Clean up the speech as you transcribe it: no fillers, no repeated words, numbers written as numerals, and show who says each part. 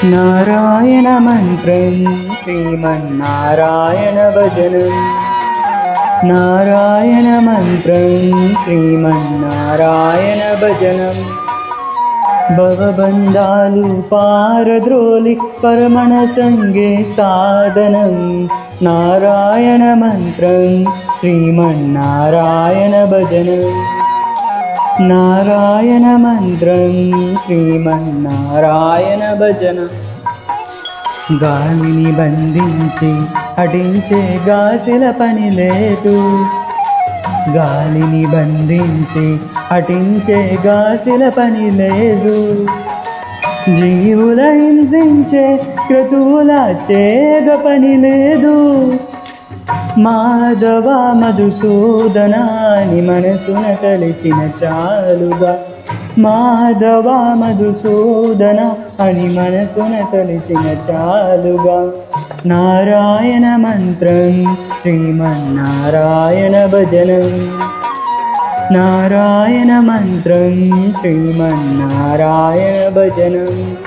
Speaker 1: నారాయణ మంత్రం శ్రీమన్నారాయణ భజనం. నారాయణ మంత్రం శ్రీమన్నారాయణ భజనం. భవబంధాలు పారద్రోలి పరమణ సంగే సాధనం. నారాయణ మంత్రం శ్రీమన్నారాయణ భజనం. నారాయణ మంత్రం శ్రీమన్నారాయణ భజనం. గాలిని బంధించి అటించే గాసిల పని లేదు. గాలిని బంధించి అటించే గాసిల పని లేదు. జీవుల హింసించే క్రతువుల చేగ పని లేదు. మాధవ మధుసూదనాని మనసున తలిచిన చాలుగా. మాధవ మధుసూదన అని మనసున తలిచిన చాలుగా. నారాయణ మంత్రం శ్రీమన్నారాయణ భజనం. నారాయణ మంత్రం శ్రీమన్నారాయణ భజనం.